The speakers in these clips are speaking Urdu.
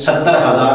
70,000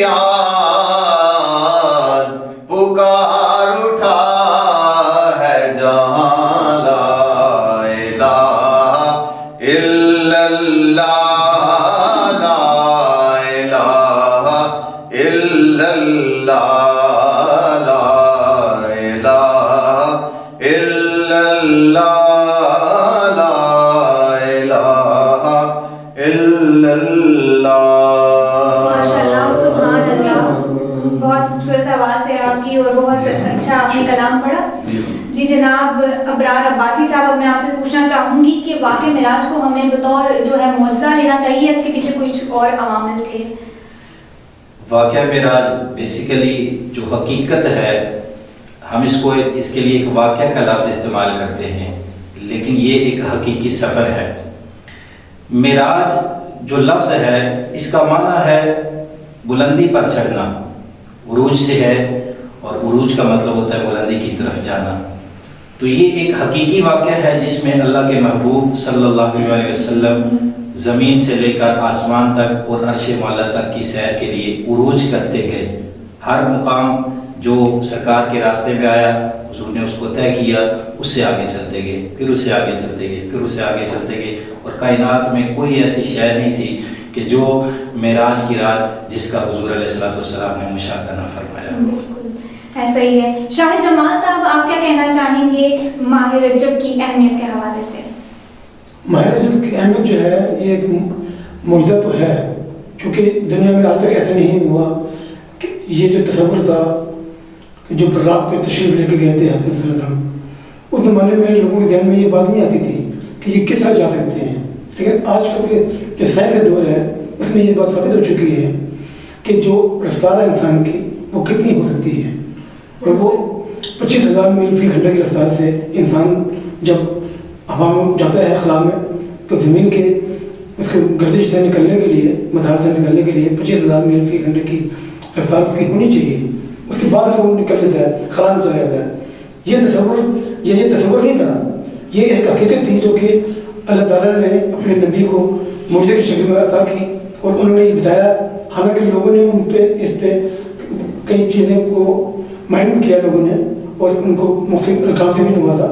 نیاز پکار اٹھا ہے جہاں لا الہ الا اللہ لا الہ الا اللہ لا الہ الا اللہ لا الہ الا اللہ. ماشاءاللہ، سبحان اللہ. بہت خوبصورت آواز ہے آپ کی اور بہت اچھا آپ نے کلام پڑھا. جی جناب ابرار عباسی صاحب، اب میں آپ سے پوچھنا چاہوں گی کہ واقعہ معراج کو ہمیں بطور جو ہے معجزہ لینا چاہیے، اس کے پیچھے کچھ اور عوامل تھے؟ واقعہ معراج بیسیکلی جو حقیقت ہے، ہم اس کے لیے ایک واقعہ کا لفظ استعمال کرتے ہیں، لیکن یہ ایک حقیقی سفر ہے. معراج جو لفظ ہے اس کا معنی ہے بلندی پر چڑھنا، عروج سے ہے، اور عروج کا مطلب ہوتا ہے بلندی کی طرف جانا. تو یہ ایک حقیقی واقعہ ہے جس میں اللہ کے محبوب صلی اللہ علیہ وسلم زمین سے لے کر آسمان تک اور عرش معلیٰ تک کی سیر کے لیے عروج کرتے گئے. ہر مقام جو سرکار کے راستے میں آیا حضور نے اس کو طے کیا، اس سے آگے چلتے گئے، پھر اس سے آگے چلتے گئے، پھر اس سے آگے چلتے گئے، اور کائنات میں کوئی ایسی شے نہیں تھی کہ جو معراج کی رات جس کا حضور علیہ السلام نے مشاہدہ نہ فرمایا. بالکل ایسا ہی ہے. شاہ جمال صاحب، آپ کیا کہنا چاہیں گے ماہ رجب کی اہمیت کے حوالے سے؟ ماہ رجب کی اہمیت جو ہے یہ ایک معجزہ تو ہے، کیونکہ دنیا میں آج تک ایسا نہیں ہوا کہ یہ جو تصور تھا جو رات پہ تشریف لے کے گئے تھے حضرت صلی اللہ علیہ وسلم، اس زمانے میں لوگوں کے ذہن میں یہ بات نہیں آتی تھی کہ یہ کس طرح جا سکتے ہیں. لیکن آج کل کے جو سائنس کا دور ہے اس میں یہ بات ثابت ہو چکی ہے کہ جو رفتار ہے انسان کی وہ کتنی ہو سکتی ہے، اور وہ 25,000 میل فی گھنٹہ کی رفتار سے انسان جب ہوا میں جاتا ہے خلا میں تو زمین کے اس کے گردش سے نکلنے کے لیے، مدار سے نکلنے کے لیے 25,000 میل فی گھنٹے کی رفتار اس کی ہونی چاہیے. اس کے بعد وہ نکل لیتا ہے، خلا میں چلا جاتا ہے. یہ تصور نہیں تھا، یہ ایک حقیقت تھی جو کہ اللہ تعالیٰ نے اپنے نبی کو معجزے کی شکل میں عطا کی، اور انہوں نے یہ بتایا. حالانکہ لوگوں نے اس پہ کئی چیزیں کو مائنڈ کیا لوگوں نے، اور ان کو مختلف القاب سے بھی نوازا،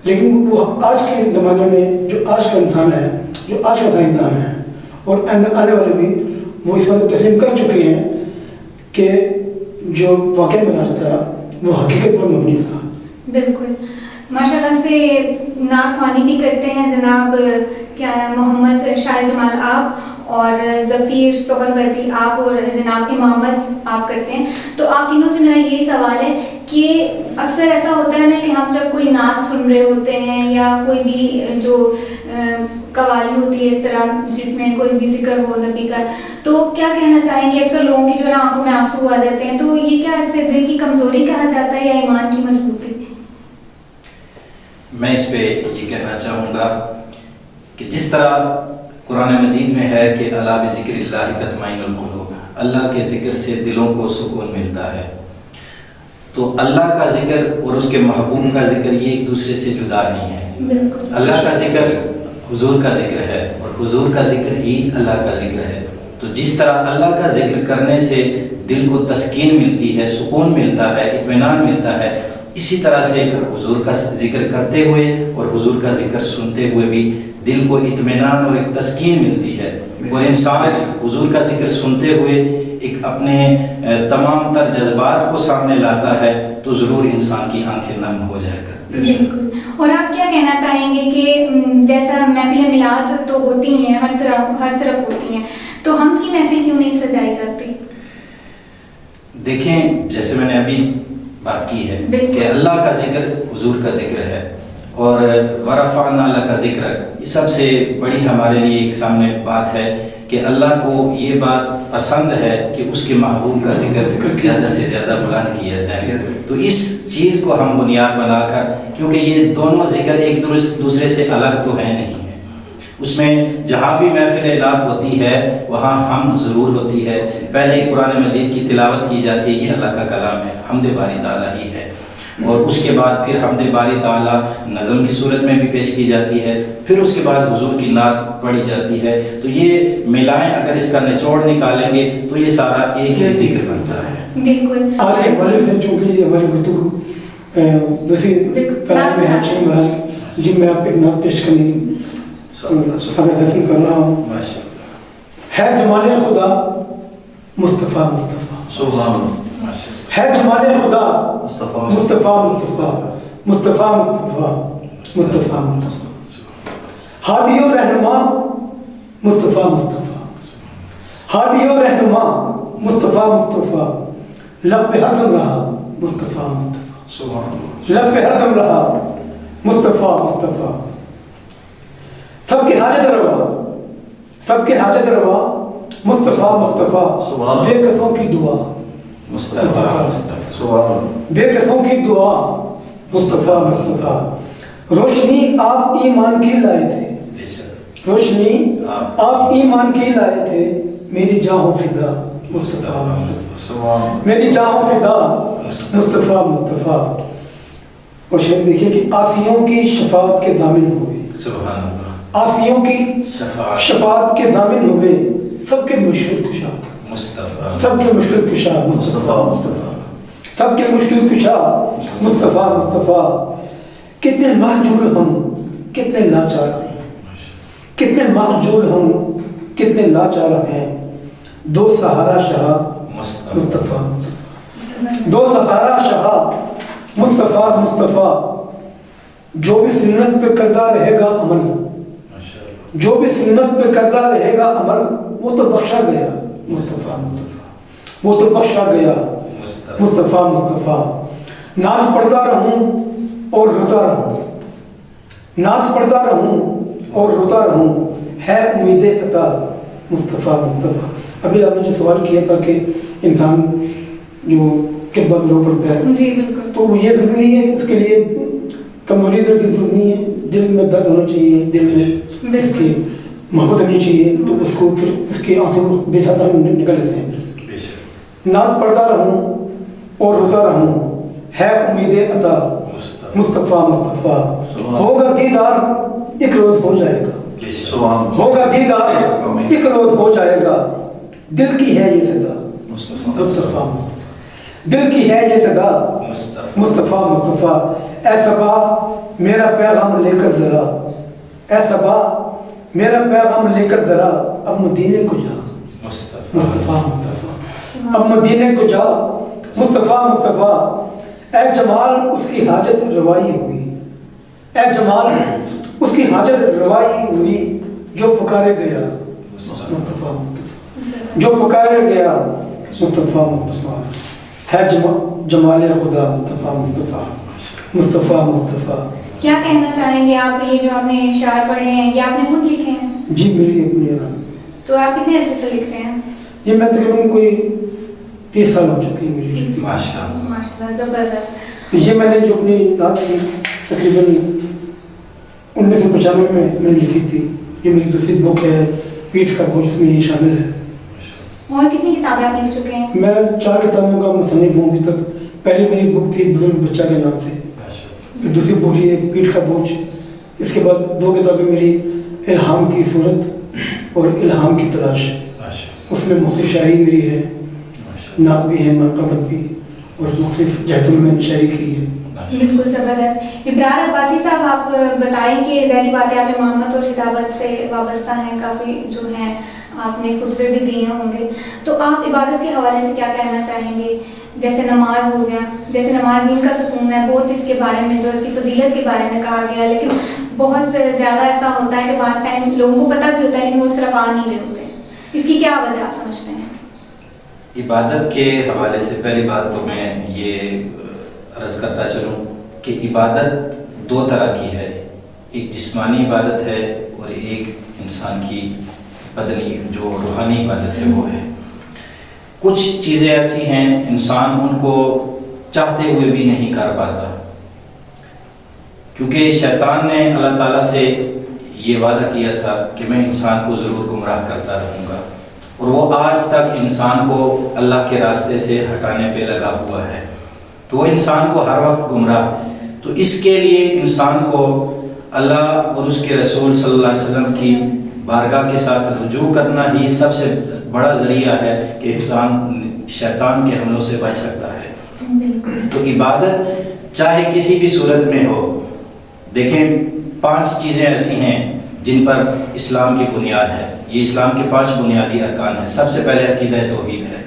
لیکن وہ آج کے زمانے میں جو آج کا انسان ہے، جو آج کا سائنسدان ہے، اور آنے والے بھی وہ اس بات تسلیم کر چکے ہیں کہ جو واقعہ معراج تھا وہ حقیقت پر مبنی تھا. بالکل ماشاءاللہ سے نعت خوانی بھی کرتے ہیں جناب کیا محمد شاہ جمال آپ، اور ظفیر سہروردی آپ، اور جناب امامت آپ کرتے ہیں. تو آپ تینوں سے میرا یہی سوال ہے کہ اکثر ایسا ہوتا ہے نا کہ ہم جب کوئی نعت سن رہے ہوتے ہیں یا کوئی بھی جو قوالی ہوتی ہے اس طرح جس میں کوئی بھی ذکر ہو نبی کا، تو کیا کہنا چاہیں گے؟ اکثر لوگوں کی جو ہے آنکھوں میں آنسو آ جاتے ہیں، تو یہ کیا اس سے دل کی کمزوری کہا جاتا ہے یا ایمان کی مضبوطی؟ میں اس پہ یہ کہنا چاہوں گا کہ جس طرح قرآن مجید میں ہے کہ الا بذکر اللہ تطمئن القلوب، اللہ کے ذکر سے دلوں کو سکون ملتا ہے. تو اللہ کا ذکر اور اس کے محبوب کا ذکر یہ ایک دوسرے سے جدا نہیں ہے. اللہ کا ذکر حضور کا ذکر ہے، اور حضور کا ذکر ہی اللہ کا ذکر ہے. تو جس طرح اللہ کا ذکر کرنے سے دل کو تسکین ملتی ہے، سکون ملتا ہے، اطمینان ملتا ہے، اسی طرح سے حضور کا ذکر کرتے ہوئے اور حضور کا ذکر سنتے ہوئے بھی دل کو اطمینان اور ایک تسکین ملتی ہے. اور انسان حضور کا ذکر سنتے ہوئے ایک اپنے تمام تر جذبات کو سامنے لاتا ہے تو ضرور انسان کی آنکھیں نم ہو جائے گا. بالکل. اور آپ کیا کہنا چاہیں گے کہ جیسا محفل میلاد تو ہوتی ہیں ہر طرف ہوتی ہیں، تو ہم کی محفل کیوں نہیں سجائی جاتی؟ دیکھیں جیسے میں نے ابھی بات کی ہے کہ اللہ کا ذکر حضور کا ذکر ہے، اور ورفعنا لک ذکرک، یہ سب سے بڑی ہمارے لیے ایک سامنے بات ہے کہ اللہ کو یہ بات پسند ہے کہ اس کے محبوب کا ذکر زیادہ سے زیادہ بلند کیا جائے. تو اس چیز کو ہم بنیاد بنا کر، کیونکہ یہ دونوں ذکر ایک دوسرے سے الگ تو ہیں نہیں ہیں، اس میں جہاں بھی محفل نعت ہوتی ہے وہاں حمد ضرور ہوتی ہے. پہلے قرآن مجید کی تلاوت کی جاتی ہے، یہ اللہ کا کلام ہے، حمد باری تعالیٰ ہی ہے. اور اس کے بعد پھر حمد باری تعالیٰ نظم کی صورت میں بھی پیش کی جاتی ہے، پھر اس کے بعد حضور کی نعت پڑھی جاتی ہے. تو یہ ملائیں اگر اس کا نچوڑ نکالیں گے تو یہ سارا ایک ہی ذکر بنتا ہے. بالکل. آج کے حوالے سے چونکہ یہ ہماری گفتگو دوسری پہلے ہے شیخ مہاراج جی، میں آپ ایک نعت پیش کرنے کی فیصلہ کر رہا ہوں. ہے جمال خدا مصطفیٰ مصطفیٰ، سبحان اللہ. ہے جمال خدا مصطفیٰ مصطفیٰ مصطفیٰ مصطفیٰ مصطفیٰ مصطفیٰ، ہادی و رہنما مصطفیٰ مصطفیٰ، ہادی و رہنما مصطفیٰ مصطفیٰ، لب پہ ہردم رہا مصطفیٰ مصطفیٰ، لب پہ ہردم رہا مصطفیٰ مصطفیٰ. سب کے حاجت روا، سب کے حاجت روا مصطفیٰ مصطفیٰ، بے کسوں کی دعا مصطفیٰ مصطفیٰ، بے کسوں کی دعا مصطفیٰ مصطفیٰ. روشنی آپ ایمان کی لائے تھے، روشنی آپ ایمان کی لائے تھے، میری جاں فدا مصطفیٰ مصطفیٰ، میری جاں فدا مصطفیٰ مصطفیٰ. اور شعر دیکھیے کہ آسیوں کی شفاعت کے ضامن ہوئے، سبحان اللہ. آسیوں کی شفاعت کے ضامن ہوئے، سب کے مشکل کشا مصطفیٰ، سب کے مشکل کشا مصطفیٰ مصطفیٰ، سب کے مشکل کشا مصطفیٰ مصطفیٰ. کتنے محجور ہم کتنے لاچار ہیں، کتنے محجور ہم کتنے لاچار ہیں، دو سہارا شاہ مصطفیٰ، دو سہارا شاہ مصطفیٰ مصطفیٰ. جو بھی سنت پہ کردہ رہے گا عمل، جو بھی سنت پہ کردہ رہے گا عمل، وہ تو بخشا گیا مصطفیٰ مصطفیٰ، وہ تو بخشا گیا مصطفیٰ مصطفیٰ. نعت پڑھتا رہوں اور روتا رہوں، نعت پڑھتا رہوں اور روتا رہوں، ہے امید عطا مصطفیٰ مصطفیٰ. ابھی آپ نے جو سوال کیا تھا کہ انسان جو کتبہ رو پڑھتا ہے، جی بالکل، تو وہ یہ ضروری نہیں ہے، اس کے لیے کمزوری درد کی ضرورت نہیں ہے، دل میں درد ہونا چاہیے، دل میں اس کی محبت ہونی چاہیے، تو اس کو پھر اس کے آنسو بے ساتھ نکل لیتے ہیں. نعت پڑھتا رہوں اور روتا رہوں، ہے امید عطا مصطفیٰ مصطفیٰ. ہوگا دیدار ایک روز ہو جائے گا، ہوگا دیدار ایک روز ہو جائے گا، دل کی ہے یہ صدا مصطفیٰ مصطفیٰ، دل کی ہے یہ صدا مصطفیٰ مصطفیٰ. اے صبا میرا پیغام لے کر ذرا، اے صبا میرا پیغام لے کر ذرا، اب مدینے کو جا مصطفیٰ مصطفیٰ، اب مدینے کو جا مصطفیٰ مصطفیٰ. اے جمال اس کی حاجت روائی ہوئی، اے جمال اس کی حاجت روائی ہوئی، جو پکارے گیا مصطفیٰ مصطفیٰ، جو پکارے گیا مصطفیٰ مصطفیٰ. ہے جمال خدا مصطفیٰ مصطفیٰ، مصطفیٰ مصطفیٰ. کیا کہنا چاہیں گے آپ؟ یہ جو آپ نے اشعار پڑھے ہیں یہ آپ نے خود لکھے ہیں؟ جی میری اپنی ہے. تو آپ کتنے عرصے سے لکھ رہے ہیں؟ یہ میں تقریباً کوئی 30 سال ہو چکی ہے میری. ماشاءاللہ ماشاءاللہ، زبردست. یہ میں نے جو اپنی نعت تھی تقریباً 1995 میں نے لکھی تھی. یہ میری دوسری بک ہے پیٹھ کا بوجھ، میں یہ شامل ہے. اور کتنی کتابیں آپ لکھ چکے ہیں؟ میں 4 کتابوں کا مصنف ہوں ابھی تک. پہلی میری بک تھی بزرگ بچہ کے نام سے، دوسری بک یہ پیٹھ کا بوجھ. اس کے بعد 2 کتابیں میری الہام کی صورت اور الہام کی تلاش. اس میں مختلف شاعری میری ہے، نعت بھی ہے، منقبت بھی، اور مختلف جہتوں میں نے شاعری کی ہے. بالکل زبردست. ابرار عباسی صاحب، آپ بتائیں کہ ذہنی باتیں آپ امامت اور خطابت سے وابستہ ہیں، کافی جو ہیں آپ نے خطبے بھی دیے ہوں گے، تو آپ عبادت کے حوالے سے کیا کہنا چاہیں گے؟ جیسے نماز ہو گیا، جیسے نماز دین کا ستون ہے، بہت اس کے بارے میں جو اس کی فضیلت کے بارے میں کہا گیا، لیکن بہت زیادہ ایسا ہوتا ہے کہ بعض ٹائم لوگوں کو پتہ بھی ہوتا ہے لیکن وہ اس طرف آ نہیں رہے ہوتے. اس کی کیا وجہ آپ سمجھتے ہیں؟ عبادت کے حوالے سے پہلی بات تو میں یہ عرض کرتا چلوں کہ عبادت 2 طرح کی ہے. ایک جسمانی عبادت ہے اور ایک انسان کی بدنی جو روحانی عبادت ہے وہ ہے. کچھ چیزیں ایسی ہیں انسان ان کو چاہتے ہوئے بھی نہیں کر پاتا، کیونکہ شیطان نے اللہ تعالیٰ سے یہ وعدہ کیا تھا کہ میں انسان کو ضرور گمراہ کرتا رہوں گا، اور وہ آج تک انسان کو اللہ کے راستے سے ہٹانے پہ لگا ہوا ہے. تو وہ انسان کو ہر وقت گمراہ. تو اس کے لیے انسان کو اللہ اور اس کے رسول صلی اللہ علیہ وسلم کی بارگاہ کے ساتھ رجوع کرنا ہی سب سے بڑا ذریعہ ہے کہ انسان شیطان کے حملوں سے بچ سکتا ہے. تو عبادت چاہے کسی بھی صورت میں ہو. دیکھیں 5 چیزیں ایسی ہیں جن پر اسلام کی بنیاد ہے. یہ اسلام کے 5 بنیادی ارکان ہیں. سب سے پہلے عقیدہ توحید ہے،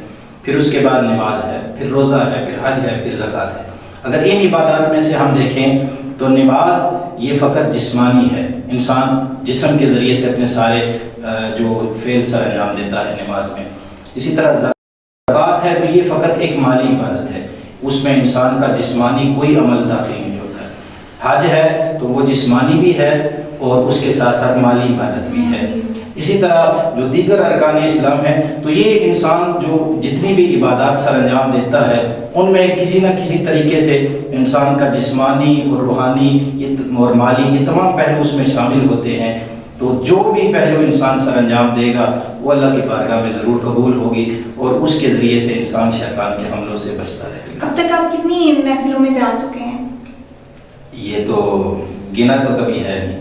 پھر اس کے بعد نماز ہے، پھر روزہ ہے، پھر حج ہے، پھر زکوٰۃ ہے. اگر ان عبادات میں سے ہم دیکھیں تو نماز یہ فقط جسمانی ہے، انسان جسم کے ذریعے سے اپنے سارے جو فعل سر انجام دیتا ہے نماز میں. اسی طرح زکوٰۃ ہے تو یہ فقط ایک مالی عبادت ہے، اس میں انسان کا جسمانی کوئی عمل داخل نہیں ہوتا ہے. حج ہے تو وہ جسمانی بھی ہے اور اس کے ساتھ ساتھ مالی عبادت بھی ہے. اسی طرح جو دیگر ارکان اسلام ہیں تو یہ انسان جو جتنی بھی عبادات سر انجام دیتا ہے ان میں کسی نہ کسی طریقے سے انسان کا جسمانی اور روحانی اور مالی یہ تمام پہلو اس میں شامل ہوتے ہیں. تو جو بھی پہلو انسان سر انجام دے گا وہ اللہ کی بارگاہ میں ضرور قبول ہوگی اور اس کے ذریعے سے انسان شیطان کے حملوں سے بچتا رہے گا. اب تک آپ کتنی محفلوں میں جا چکے ہیں؟ یہ تو گنا تو کبھی ہے نہیں،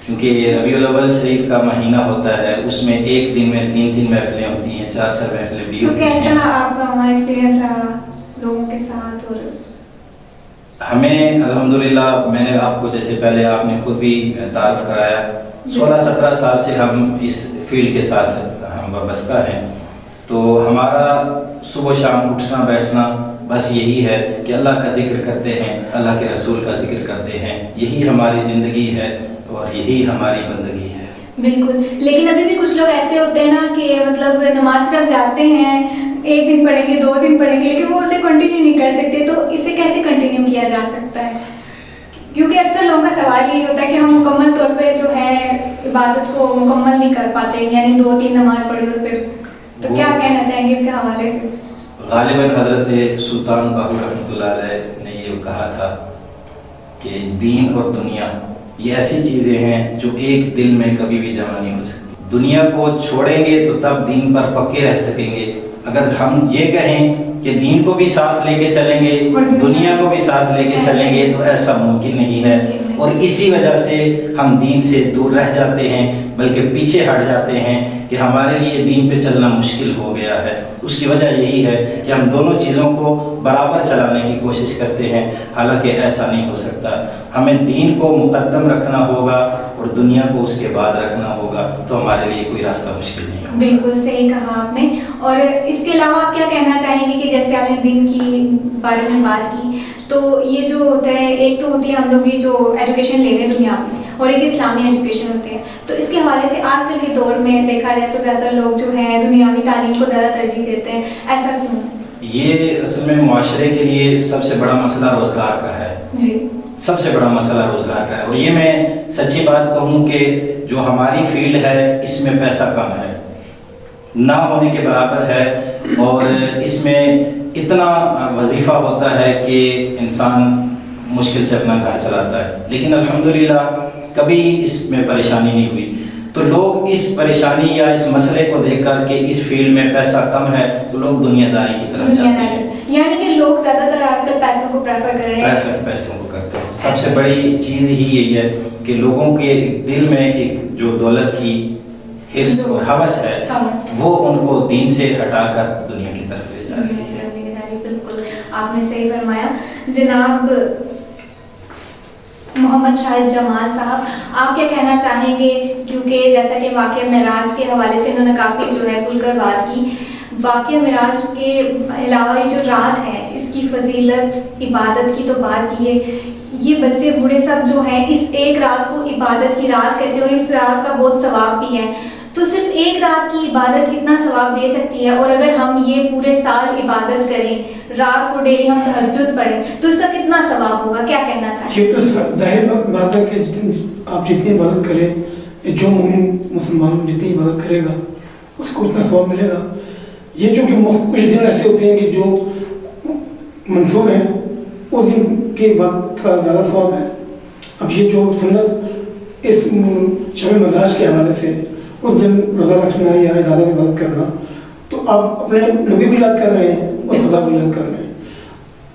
کیونکہ یہ ربیع الاول شریف کا مہینہ ہوتا ہے، اس میں ایک دن میں 3 محفلیں ہوتی ہیں، 4 محفلیں بھی ہوتی ہیں. تو کیسا آپ کا وہاں ایکسپیرینس رہا لوگوں کے ساتھ؟ اور ہمیں الحمدللہ میں نے آپ کو جیسے پہلے آپ نے خود بھی تعارف کرایا 16-17 سال سے ہم اس فیلڈ کے ساتھ ہم وابستہ ہیں. تو ہمارا صبح شام اٹھنا بیٹھنا بس یہی ہے کہ اللہ کا ذکر کرتے ہیں، اللہ کے رسول کا ذکر کرتے ہیں. یہی ہماری زندگی ہے اور یہی ہماری بندگی ہے. بالکل. لیکن ابھی بھی کچھ لوگ ایسے ہوتے ہیں نا کہ مطلب نماز تک جاتے ہیں، 1 دن پڑھیں گے 2 دن پڑھیں گے لیکن وہ اسے کنٹینیو نہیں کر سکتے. تو اسے کیسے کنٹینیو کیا جا سکتا ہے؟ کیونکہ اکثر لوگوں کا سوال یہی ہوتا ہے کہ ہم مکمل طور پہ جو ہے عبادت کو مکمل نہیں کر پاتے، یعنی 2-3 نماز پڑھی اور پھر. تو کیا کہنا چاہیں گے اس کے حوالے سے؟ غالباً حضرت سلطان باہو رحمۃ اللہ علیہ نے یہ کہا تھا کہ دین اور دنیا یہ ایسی چیزیں ہیں جو ایک دل میں کبھی بھی جمع نہیں ہو سکتی. دنیا کو چھوڑیں گے تو تب دین پر پکے رہ سکیں گے. اگر ہم یہ کہیں کہ دین کو بھی ساتھ لے کے چلیں گے، دنیا کو بھی ساتھ لے کے چلیں گے تو ایسا ممکن نہیں ہے. اور اسی وجہ سے ہم دین سے دور رہ جاتے ہیں، بلکہ پیچھے ہٹ جاتے ہیں کہ ہمارے لیے دین پہ چلنا مشکل ہو گیا ہے. اس کی وجہ یہی ہے کہ ہم دونوں چیزوں کو برابر چلانے کی کوشش کرتے ہیں، حالانکہ ایسا نہیں ہو سکتا. ہمیں دین کو مقدم رکھنا ہوگا اور دنیا کو اس کے بعد رکھنا ہوگا، تو ہمارے لیے کوئی راستہ مشکل نہیں ہوگا. بالکل صحیح کہا آپ نے. اور اس کے علاوہ آپ کیا کہنا چاہیں گے کہ جیسے آپ نے دین کی بارے میں بات کی، تو یہ جو ہوتا ہے ایک تو ہوتی ہے ہم لوگ یہ جو ایجوکیشن لے رہے ہیں دنیا میں، اور ایک اسلامی ایجوکیشن ہوتی ہے. تو اس کے حوالے سے آج کل کے دور میں دیکھا جائے تو زیادہ لوگ جو ہیں دنیاوی تعلیم کو زیادہ ترجیح دیتے ہیں، ایسا کیوں؟ یہ اصل میں معاشرے کے لیے سب سے بڑا مسئلہ روزگار کا ہے. جی، سب سے بڑا مسئلہ روزگار کا ہے. اور یہ میں سچی بات کہوں کہ جو ہماری فیلڈ ہے اس میں پیسہ کم ہے، نہ ہونے کے برابر ہے، اور اس میں اتنا وظیفہ ہوتا ہے کہ انسان مشکل سے اپنا گھر چلاتا ہے. لیکن الحمدللہ کبھی اس میں پریشانی نہیں ہوئی. تو لوگ اس پریشانی یا اس مسئلے کو دیکھ کر کہ اس فیلڈ میں پیسہ کم ہے تو لوگ دنیا داری کی طرف جاتے ہیں. یعنی کہ لوگ زیادہ تر آج کل پیسوں کو پریفر کر رہے ہیں. پیسوں کو کرتے ہیں. سب سے بڑی چیز ہی یہی ہے کہ لوگوں کے دل میں ایک جو دولت کی حرص اور ہوس ہے وہ ان کو دین سے ہٹا کر دنیا کی طرف لے جا رہی ہے. بالکل آپ نے صحیح فرمایا. جناب محمد شاہد جمال صاحب، آپ کیا کہنا چاہیں گے؟ کیونکہ جیسا کہ واقعہ معراج کے حوالے سے انہوں نے کافی جو ہے کھل کر بات کی. واقعہ معراج کے علاوہ یہ جو رات ہے اس کی فضیلت عبادت کی تو بات کی ہے، یہ بچے بوڑھے سب جو ہیں اس ایک رات کو عبادت کی رات کہتے ہیں اور اس رات کا بہت ثواب بھی ہے. تو صرف ایک رات کی عبادت کتنا ثواب دے سکتی ہے؟ اور اگر ہم یہ پورے سال عبادت کریں، رات کو ڈیلی ہم تہجد پڑھیں تو اس کا کتنا ثواب ہوگا؟ کیا کہنا چاہیں؟ یہ تو ظاہر بات ہے کہ آپ جتنی عبادت کریں، جو مومن مسلمان جتنی عبادت کرے گا اس کو اتنا ثواب ملے گا. یہ جو کہ کچھ دن ایسے ہوتے ہیں کہ جو منصوب ہیں اس دن کی عبادت کا زیادہ ثواب ہے. اب یہ جو سنت اس شب معراج کے حوالے سے اس دن روزہ رکھنا یا زیادہ عبادت کرنا، تو آپ اپنے نبی کو یاد کر رہے ہیں اور خدا کو یاد کر رہے ہیں.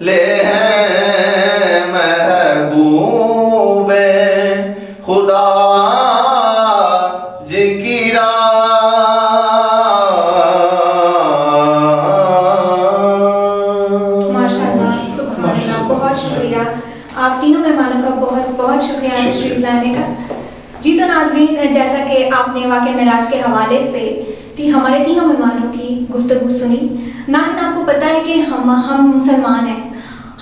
لے ہیں محبوب خدا ذکرہ بہت شکریہ آپ تینوں مہمانوں کا، بہت بہت شکریہ تشریف لانے کا۔ جی تو ناظرین، جیسا کہ آپ نے واقعہ معراج کے حوالے سے ہمارے تینوں مہمانوں کی گفتگو سنی، ناظرین آپ کو پتہ ہے کہ ہم مسلمان ہیں،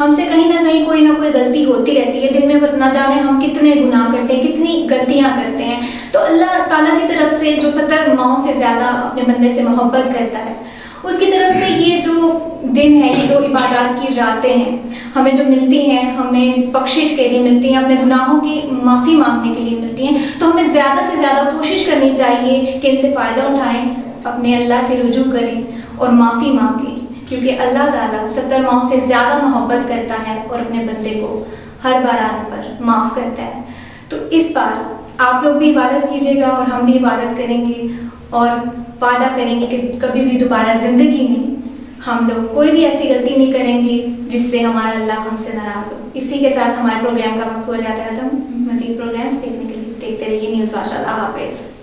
ہم سے کہیں نہ کہیں کوئی نہ کوئی غلطی ہوتی رہتی ہے، دن میں نہ جانے ہم کتنے گناہ کرتے ہیں، کتنی غلطیاں کرتے ہیں۔ تو اللہ تعالیٰ کی طرف سے جو 70 ماؤں سے زیادہ اپنے بندے سے محبت کرتا ہے، اس کی طرف سے یہ جو دن ہے، یہ جو عبادات کی راتیں ہیں ہمیں جو ملتی ہیں، ہمیں بخشش کے لیے ملتی ہیں، اپنے گناہوں کی معافی مانگنے کے لیے ملتی ہیں، تو ہمیں زیادہ سے زیادہ کوشش کرنی چاہیے کہ ان سے فائدہ اٹھائیں، اپنے اللہ سے رجوع کریں اور معافی مانگیں، کیونکہ اللہ تعالیٰ 70 ماؤں سے زیادہ محبت کرتا ہے اور اپنے بندے کو ہر بار آنے پر معاف کرتا ہے۔ تو اس بار آپ لوگ بھی عبادت کیجیے گا اور ہم بھی عبادت کریں گے اور وعدہ کریں گے کہ کبھی بھی دوبارہ زندگی میں ہم لوگ کوئی بھی ایسی غلطی نہیں کریں گے جس سے ہمارا اللہ ہم سے ناراض ہو۔ اسی کے ساتھ ہمارے پروگرام کا وقت ہو جاتا ہے، تو مزید پروگرامس دیکھنے کے لیے دیکھتے رہیے نیوز واچ۔ اللہ حافظ۔